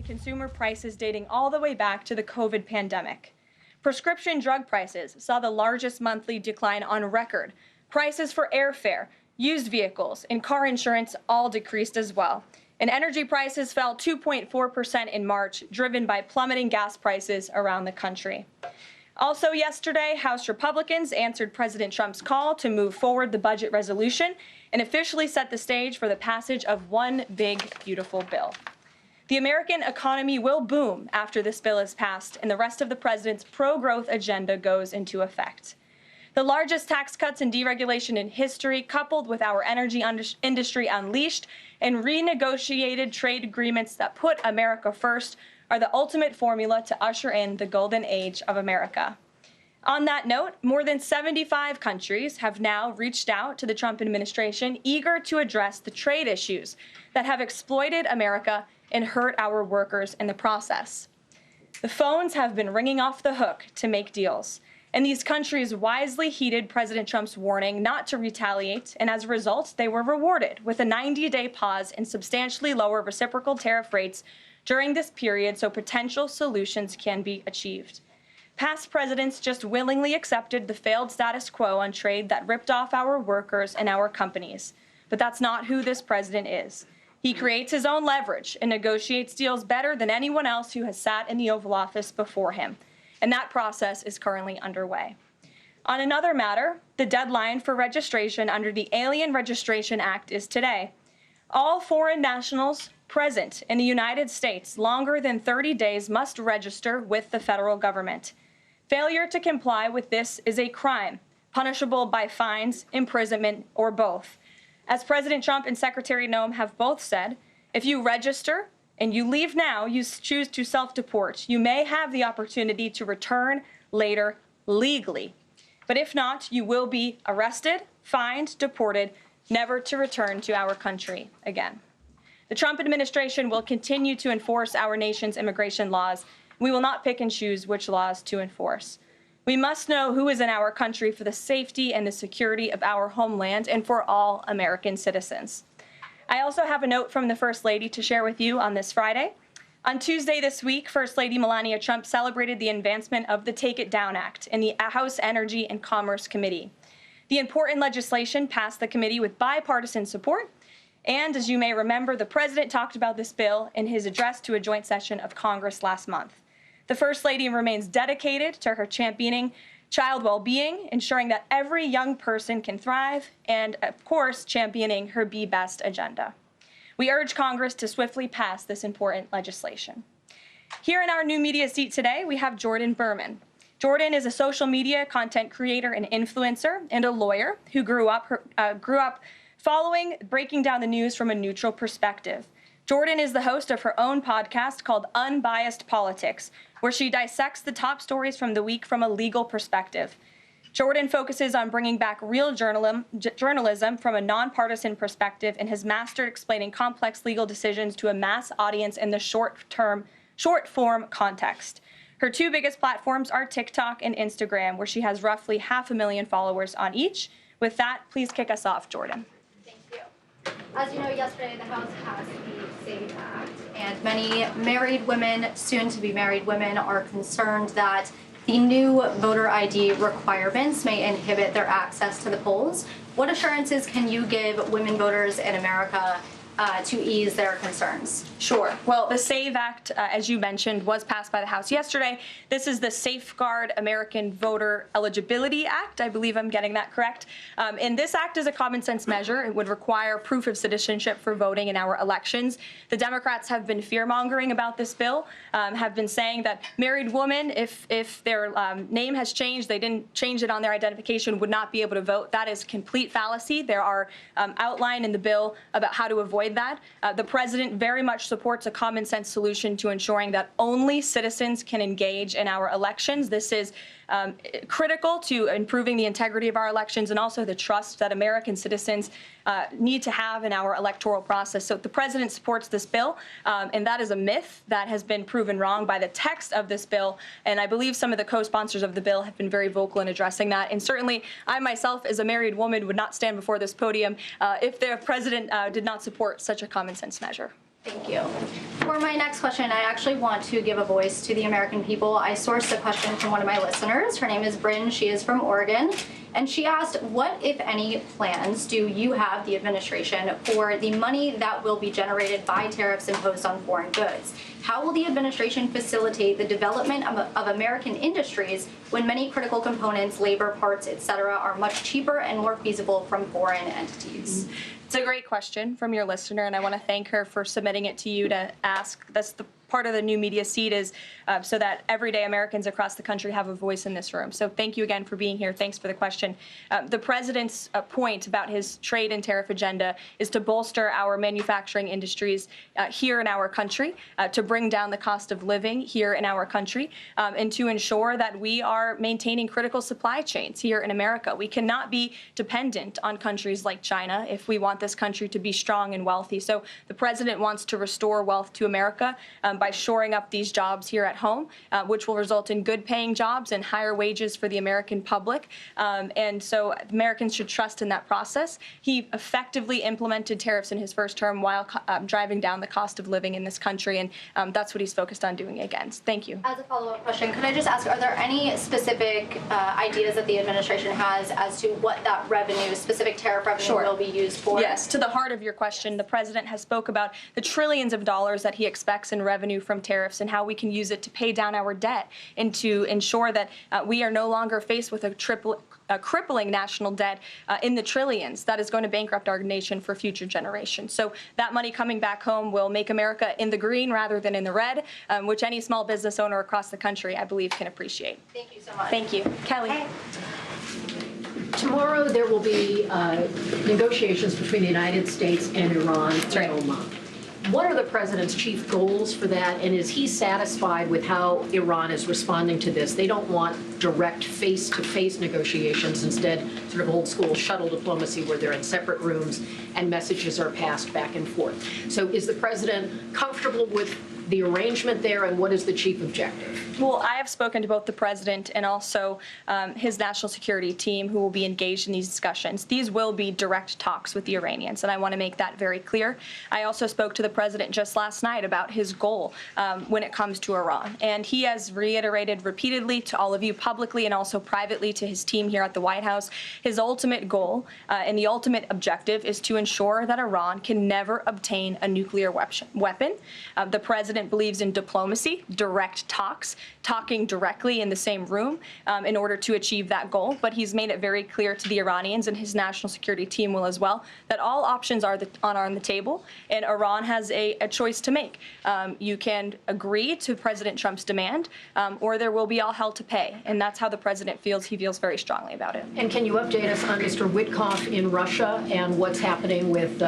consumer prices dating all the way back to the COVID pandemic. Prescription drug prices saw the largest monthly decline on record. Prices for airfare, used vehicles, and car insurance all decreased as well. And energy prices fell 2.4% in March, driven by plummeting gas prices around the country. Also yesterday, House Republicans answered President Trump's call to move forward the budget resolution and officially set the stage for the passage of one big, beautiful bill. The American economy will boom after this bill is passed and the rest of the president's pro-growth agenda goes into effect. The largest tax cuts and deregulation in history, coupled with our energy industry unleashed and renegotiated trade agreements that put America first, are the ultimate formula to usher in the golden age of America. On that note, more than 75 countries have now reached out to the Trump administration, eager to address the trade issues that have exploited America and hurt our workers in the process. The phones have been ringing off the hook to make deals, and these countries wisely heeded President Trump's warning not to retaliate, and as a result, they were rewarded with a 90-day pause and substantially lower reciprocal tariff rates during this period so potential solutions can be achieved. Past presidents just willingly accepted the failed status quo on trade that ripped off our workers and our companies. But that's not who this president is. He creates his own leverage and negotiates deals better than anyone else who has sat in the Oval Office before him. And that process is currently underway. On another matter, the deadline for registration under the Alien Registration Act is today. All foreign nationals present in the United States longer than 30 days must register with the federal government. Failure to comply with this is a crime, punishable by fines, imprisonment, or both. As President Trump and Secretary Noem have both said, if you register and you leave now, you choose to self-deport, you may have the opportunity to return later legally. But if not, you will be arrested, fined, deported, never to return to our country again. The Trump administration will continue to enforce our nation's immigration laws. We will not pick and choose which laws to enforce. We must know who is in our country for the safety and the security of our homeland and for all American citizens. I also have a note from the First Lady to share with you on this Friday. On Tuesday this week, First Lady Melania Trump celebrated the advancement of the Take It Down Act in the House Energy and Commerce Committee. The important legislation passed the committee with bipartisan support, and as you may remember, the president talked about this bill in his address to a joint session of Congress last month. The First Lady remains dedicated to her championing child well-being, ensuring that every young person can thrive, and of course, championing her Be Best agenda. We urge Congress to swiftly pass this important legislation. Here in our new media seat today, we have Jordan Berman. Jordan is a social media content creator and influencer and a lawyer who grew up following breaking down the news from a neutral perspective. Jordan is the host of her own podcast called Unbiased Politics, where she dissects the top stories from the week from a legal perspective. Jordan focuses on bringing back real journalism from a nonpartisan perspective and has mastered explaining complex legal decisions to a mass audience in the short-form context. Her two biggest platforms are TikTok and Instagram, where she has roughly 500,000 followers on each. With that, please kick us off, Jordan. Thank you. As you know, yesterday the House passed the SAVE Act, and many married women, soon-to-be married women, are concerned that the new voter ID requirements may inhibit their access to the polls. What assurances can you give women voters in America to ease their concerns? Sure. Well, the SAVE Act, as you mentioned, was passed by the House yesterday. This is the Safeguard American Voter Eligibility Act. I believe I'm getting that correct. And this act is a common sense measure. It would require proof of citizenship for voting in our elections. The Democrats have been fear-mongering about this bill, have been saying that married women, if their name has changed, they didn't change it on their identification, would not be able to vote. That is complete fallacy. There are outlined in the bill about how to avoid that. The president very much supports a common sense solution to ensuring that only citizens can engage in our elections. This is critical to improving the integrity of our elections and also the trust that American citizens need to have in our electoral process. So the president supports this bill, and that is a myth that has been proven wrong by the text of this bill. And I believe some of the co-sponsors of the bill have been very vocal in addressing that. And certainly I myself, as a married woman, would not stand before this podium if the president did not support such a common sense measure. Thank you. For my next question, I actually want to give a voice to the American people. I sourced a question from one of my listeners. Her name is Bryn. She is from Oregon. And she asked, what, if any, plans do you have, the administration, for the money that will be generated by tariffs imposed on foreign goods? How will the administration facilitate the development of American industries when many critical components, labor, parts, etc., are much cheaper and more feasible from foreign entities? It's a great question from your listener, and I want to thank her for submitting it to you to ask. That's the part of the new media seat, is so that everyday Americans across the country have a voice in this room. So thank you again for being here. Thanks for the question. The president's point about his trade and tariff agenda is to bolster our manufacturing industries here in our country, to bring down the cost of living here in our country, and to ensure that we are maintaining critical supply chains here in America. We cannot be dependent on countries like China if we want this country to be strong and wealthy. So the president wants to restore wealth to America by shoring up these jobs here at home, which will result in good paying jobs and higher wages for the American public. And so Americans should trust in that process. He effectively implemented tariffs in his first term while driving down the cost of living in this country, and that's what he's focused on doing again. Thank you. As a follow-up question, could I just ask, are there any specific ideas that the administration has as to what that revenue, specific tariff revenue, will be used for? Yes, to the heart of your question, the president has spoke about the trillions of dollars that he expects in revenue from tariffs and how we can use it to pay down our debt and to ensure that we are no longer faced with a crippling national debt in the trillions that is going to bankrupt our nation for future generations. So that money coming back home will make America in the green rather than in the red, which any small business owner across the country, I believe, can appreciate. Thank you so much. Thank you. Kelly. Hey. Tomorrow there will be negotiations between the United States and Iran in Oman. What are the president's chief goals for that, and is he satisfied with how Iran is responding to this? They don't want direct face-to-face negotiations, instead sort of old-school shuttle diplomacy where they're in separate rooms and messages are passed back and forth. So is the president comfortable with the arrangement there, and what is the chief objective? Well, I have spoken to both the president and also his national security team who will be engaged in these discussions. These will be direct talks with the Iranians, and I want to make that very clear. I also spoke to the president just last night about his goal when it comes to Iran, and he has reiterated repeatedly to all of you publicly and also privately to his team here at the White House, his ultimate goal and the ultimate objective is to ensure that Iran can never obtain a nuclear weapon. The president believes in diplomacy, direct talks, talking directly in the same room in order to achieve that goal. But he's made it very clear to the Iranians, and his national security team will as well, that all options are on the table, and Iran has a choice to make. You can agree to President Trump's demand, or there will be all hell to pay. And that's how the president feels. He feels very strongly about it. And can you update us on Mr. Witkoff in Russia and what's happening with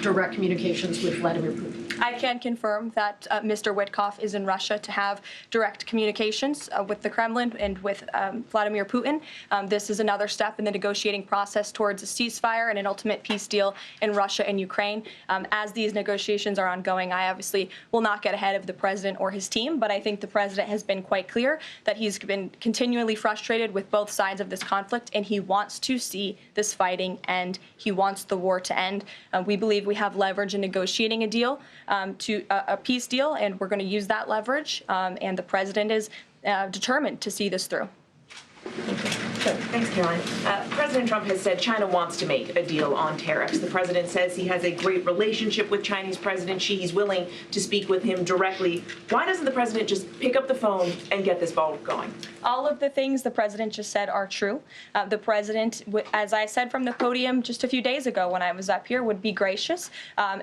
direct communications with Vladimir Putin? I can confirm that Mr. Witkoff is in Russia to have direct communications with the Kremlin and with Vladimir Putin. This is another step in the negotiating process towards a ceasefire and an ultimate peace deal in Russia and Ukraine. As these negotiations are ongoing, I obviously will not get ahead of the president or his team, but I think the president has been quite clear that he's been continually frustrated with both sides of this conflict, and he wants to see this fighting end. He wants the war to end. We believe we have leverage in negotiating a deal, to a peace deal, and we're going to use that leverage, and the president is determined to see this through. Thanks, Caroline. President Trump has said China wants to make a deal on tariffs. The president says he has a great relationship with Chinese President Xi. He's willing to speak with him directly. Why doesn't the president just pick up the phone and get this ball going? All of the things the president just said are true. The president, as I said from the podium just a few days ago when I was up here, would be gracious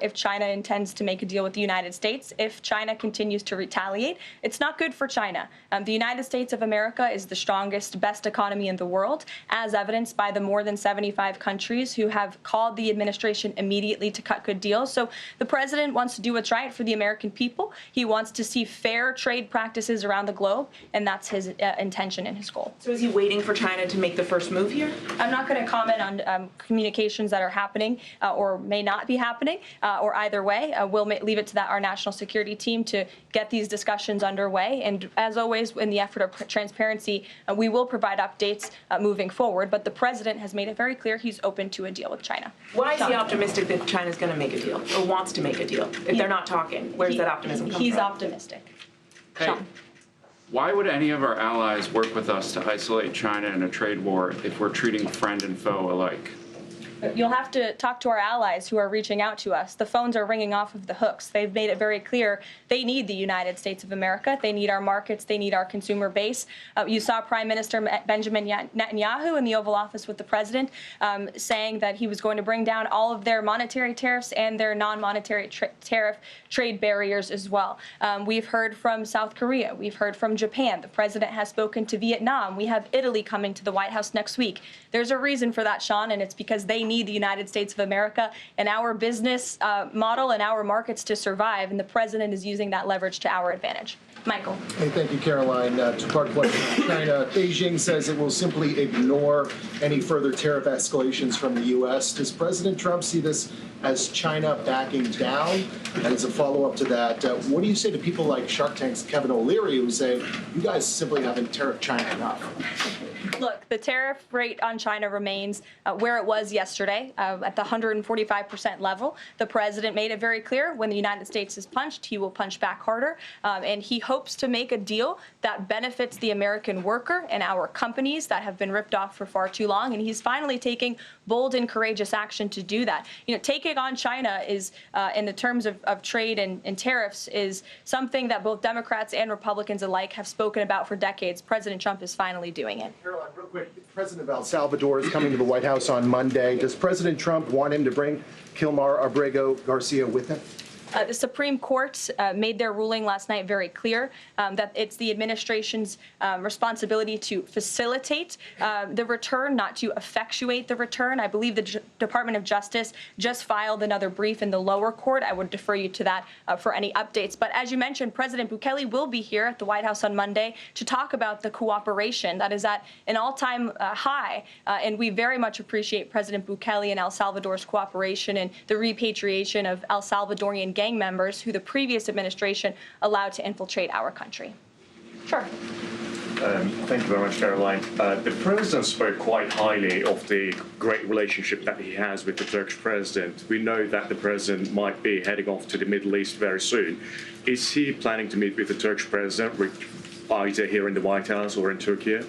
if China intends to make a deal with the United States. If China continues to retaliate, it's not good for China. The United States of America is the strongest, best economy in the world, as evidenced by the more than 75 countries who have called the administration immediately to cut good deals. So the president wants to do what's right for the American people. He wants to see fair trade practices around the globe, and that's his intention and his goal. So is he waiting for China to make the first move here? I'm not going to comment on communications that are happening or may not be happening, or either way. We'll leave it to our national security team to get these discussions underway. And as always, in the effort of transparency, we will provide updates moving forward. But the president has made it very clear he's open to a deal with China. Why is he optimistic that China's going to make a deal or wants to make a deal? If they're not talking, where's that optimism come from? He's optimistic. Hey, Sean. why would any of our allies work with us to isolate China in a trade war if we're treating friend and foe alike? You'll have to talk to our allies who are reaching out to us. The phones are ringing off of the hooks. They've made it very clear they need the United States of America. They need our markets. They need our consumer base. You saw Prime Minister Benjamin Netanyahu in the Oval Office with the president saying that he was going to bring down all of their monetary tariffs and their non-monetary tariff trade barriers as well. We've heard from South Korea. We've heard from Japan. The president has spoken to Vietnam. We have Italy coming to the White House next week. There's a reason for that, Sean, and it's because they need the United States of America and our business model and our markets to survive, and the president is using that leverage to our advantage. Michael. Hey, thank you, Caroline. Two-part question on China. Beijing says it will simply ignore any further tariff escalations from the U.S. Does President Trump see this as China backing down? And as a follow-up to that, what do you say to people like Shark Tank's Kevin O'Leary who say, you guys simply haven't tariffed China enough? Look, the tariff rate on China remains where it was yesterday, at the 145% level. The president made it very clear when the United States is punched, he will punch back harder. And he hopes to make a deal that benefits the American worker and our companies that have been ripped off for far too long. And he's finally taking bold and courageous action to do that. You know, taking on China is, in the terms of trade and tariffs, is something that both Democrats and Republicans alike have spoken about for decades. President Trump is finally doing it. Caroline, real quick, the president of El Salvador is coming to the White House on Monday. Does President Trump want him to bring Kilmar Abrego Garcia with him? The Supreme Court made their ruling last night very clear that it's the administration's responsibility to facilitate the return, not to effectuate the return. I believe the Department of Justice just filed another brief in the lower court. I would defer you to that for any updates. But as you mentioned, President Bukele will be here at the White House on Monday to talk about the cooperation that is at an all-time high. And we very much appreciate President Bukele and El Salvador's cooperation and the repatriation of El Salvadorian gang members who the previous administration allowed to infiltrate our country. Sure. Thank you very much, Caroline. The president spoke quite highly of the great relationship that he has with the Turkish president. We know that the president might be heading off to the Middle East very soon. Is he planning to meet with the Turkish president, either here in the White House or in Turkey?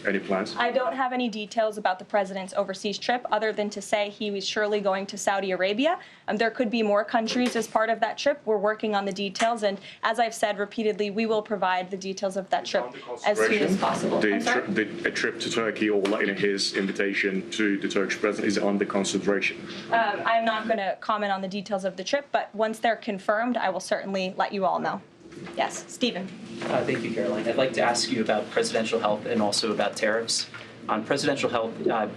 Any plans? I don't have any details about the president's overseas trip other than to say he was surely going to Saudi Arabia. There could be more countries as part of that trip. We're working on the details, and as I've said repeatedly, we will provide the details of that trip as soon as possible. A trip to Turkey, or his invitation to the Turkish president, is under consideration? I'm not going to comment on the details of the trip, but once they're confirmed, I will certainly let you all know. Yes, Stephen. Thank you, Caroline. I'd like to ask you about presidential health and also about tariffs. On presidential health,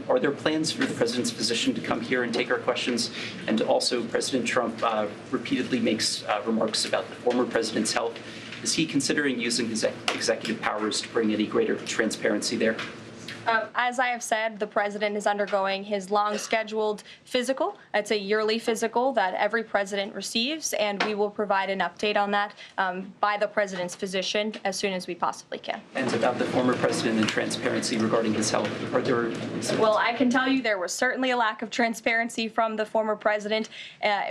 are there plans for the president's physician to come here and take our questions? And also, President Trump repeatedly makes remarks about the former president's health. Is he considering using his executive powers to bring any greater transparency there? As I have said, the president is undergoing his long-scheduled physical. It's a yearly physical that every president receives, and we will provide an update on that by the president's physician as soon as we possibly can. And about the former president and transparency regarding his health, are there... Well, I can tell you there was certainly a lack of transparency from the former president,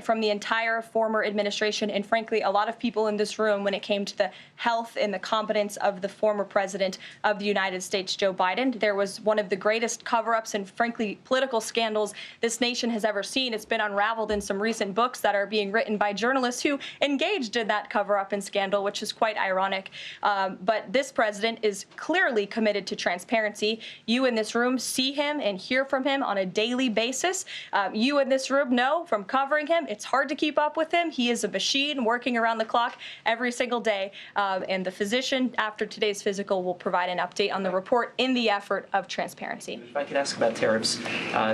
from the entire former administration, and frankly, a lot of people in this room when it came to the health and the competence of the former president of the United States, Joe Biden. There was one of the greatest cover-ups and, frankly, political scandals this nation has ever seen. It's been unraveled in some recent books that are being written by journalists who engaged in that cover-up and scandal, which is quite ironic. But this president is clearly committed to transparency. You in this room see him and hear from him on a daily basis. You in this room know from covering him, it's hard to keep up with him. He is a machine working around the clock every single day. And the physician, after today's physical, will provide an update on the report in the effort of transparency. If I could ask about tariffs,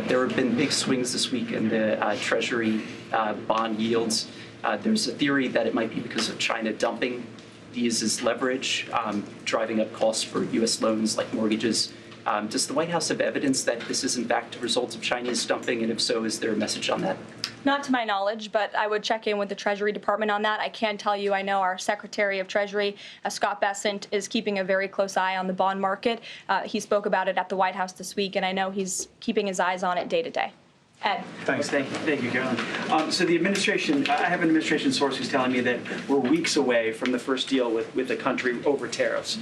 there have been big swings this week in the Treasury bond yields. There's a theory that it might be because of China dumping these as leverage, driving up costs for U.S. loans like mortgages. Does the White House have evidence that this is in fact a result of Chinese dumping, and if so, is there a message on that? Not to my knowledge, but I would check in with the Treasury Department on that. I can tell you I know our Secretary of Treasury, Scott Bessent, is keeping a very close eye on the bond market. He spoke about it at the White House this week, and I know he's keeping his eyes on it day to day. Ed. Thanks. Thank you, Caroline. So the administration, I have an administration source who's telling me that we're weeks away from the first deal with the country over tariffs.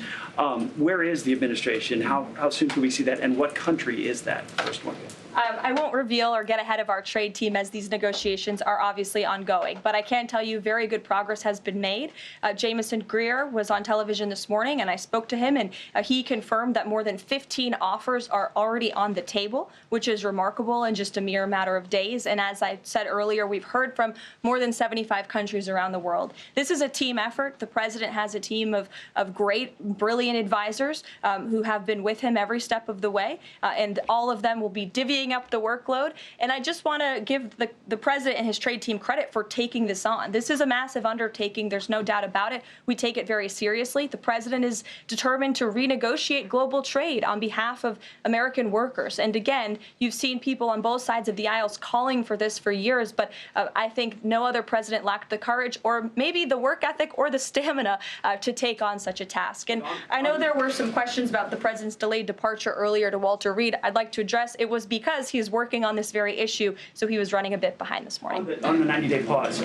Where is the administration? How soon can we see that? And what country is that first one? I won't reveal or get ahead of our trade team as these negotiations are obviously ongoing, but I can tell you very good progress has been made. Jameson Greer was on television this morning, and I spoke to him, and he confirmed that more than 15 offers are already on the table, which is remarkable in just a mere matter of days. And as I said earlier, we've heard from more than 75 countries around the world. This is a team effort. The president has a team of great, brilliant advisors who have been with him every step of the way, and all of them will be divvying up the workload. And I just want to give the president and his trade team credit for taking this on. This is a massive undertaking. There's no doubt about it. We take it very seriously. The president is determined to renegotiate global trade on behalf of American workers. And again, you've seen people on both sides of the aisles calling for this for years, but I think no other president lacked the courage or maybe the work ethic or the stamina to take on such a task. And I know there were some questions about the president's delayed departure earlier to Walter Reed. I'd like to address it was because he's working on this very issue, so he was running a bit behind this morning. On the 90-day pause,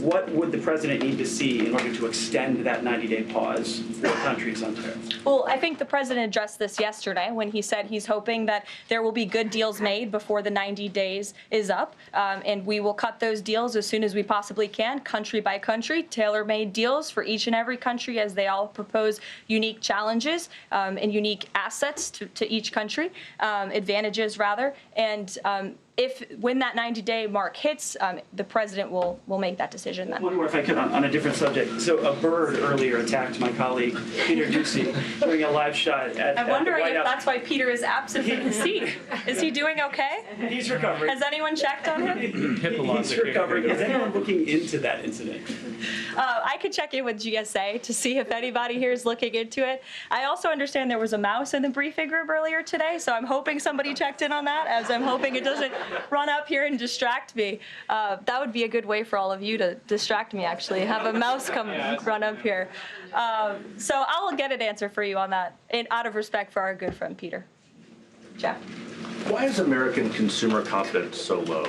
what would the president need to see in order to extend that 90-day pause for countries on tariffs? Well, I think the president addressed this yesterday when he said he's hoping that there will be good deals made before the 90 days is up, and we will cut those deals as soon as we possibly can, country by country, tailor-made deals for each and every country as they all propose unique challenges and unique assets to each country, advantages rather, and when that 90-day mark hits, the president will make that decision then. One more, if I could, on a different subject. So a bird earlier attacked my colleague, Peter Doocy, during a live shot at I'm wondering if House. that's why Peter is absent from his seat. Is he doing okay? He's recovering. Has anyone checked on him? He's recovering. Is anyone looking into that incident? I could check in with GSA to see if anybody here is looking into it. I also understand there was a mouse in the briefing room earlier today, so I'm hoping somebody checked in on that, as I'm hoping it doesn't run up here and distract me. That would be a good way for all of you to distract me, actually, have a mouse come run up here. So I'll get an answer for you on that, out of respect for our good friend Peter. Jeff. Why is American consumer confidence so low?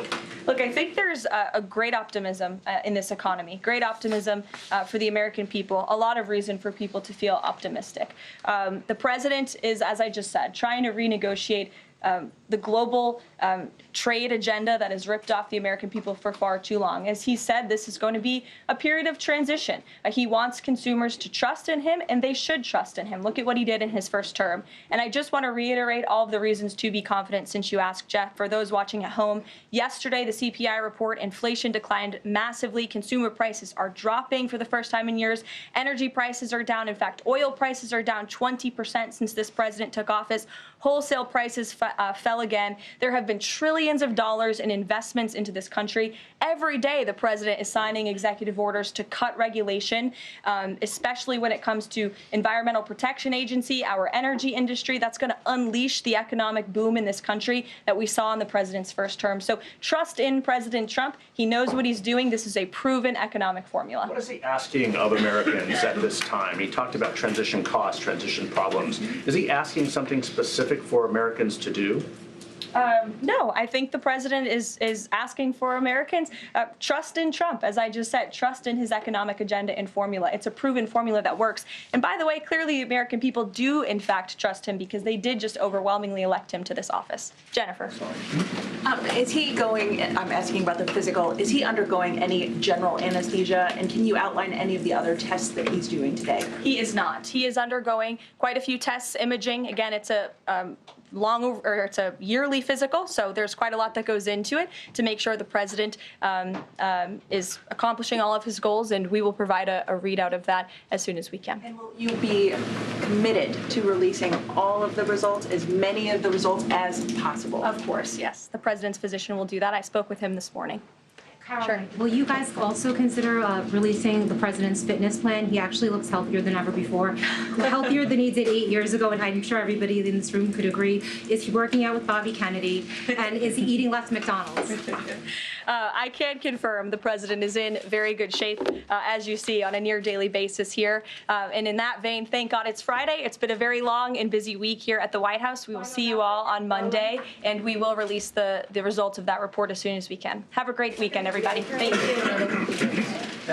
Look, I think there's a great optimism in this economy, great optimism for the American people, a lot of reason for people to feel optimistic. The president is, as I just said, trying to renegotiate the global trade agenda that has ripped off the American people for far too long. As he said, this is going to be a period of transition. He wants consumers to trust in him, and they should trust in him. Look at what he did in his first term. And I just want to reiterate all of the reasons to be confident since you asked, Jeff. For those watching at home, yesterday the CPI report, inflation declined massively. Consumer prices are dropping for the first time in years. Energy prices are down. In fact, oil prices are down 20% since this president took office. Wholesale prices fell again. There have been trillions of dollars in investments into this country. Every day, the president is signing executive orders to cut regulation, especially when it comes to Environmental Protection Agency, our energy industry. That's going to unleash the economic boom in this country that we saw in the president's first term. So trust in President Trump. He knows what he's doing. This is a proven economic formula. What is he asking of Americans at this time? He talked about transition costs, transition problems. Is he asking something specific for Americans to do? No, I think the president is asking for Americans trust in Trump, as I just said, trust in his economic agenda and formula. It's a proven formula that works. And by the way, clearly the American people do, in fact, trust him because they did just overwhelmingly elect him to this office. Jennifer. Is he going, I'm asking about the physical, is he undergoing any general anesthesia? And can you outline any of the other tests that he's doing today? He is not. He is undergoing quite a few tests, imaging. Again, it's a it's a yearly physical, so there's quite a lot that goes into it to make sure the president is accomplishing all of his goals, and we will provide a readout of that as soon as we can. And will you be committed to releasing all of the results, as many of the results as possible? Of course, yes. The president's physician will do that. I spoke with him this morning. Caroline, will you guys also consider releasing the president's fitness plan? He actually looks healthier than ever before, healthier than he did 8 years ago, and I'm sure everybody in this room could agree. Is he working out with Bobby Kennedy, and is he eating less McDonald's? I can confirm the president is in very good shape, as you see, on a near daily basis here. And in that vein, thank God it's Friday. It's been a very long and busy week here at the White House. We will see you all on Monday, and we will release the results of that report as soon as we can. Have a great weekend, everybody. Thank you.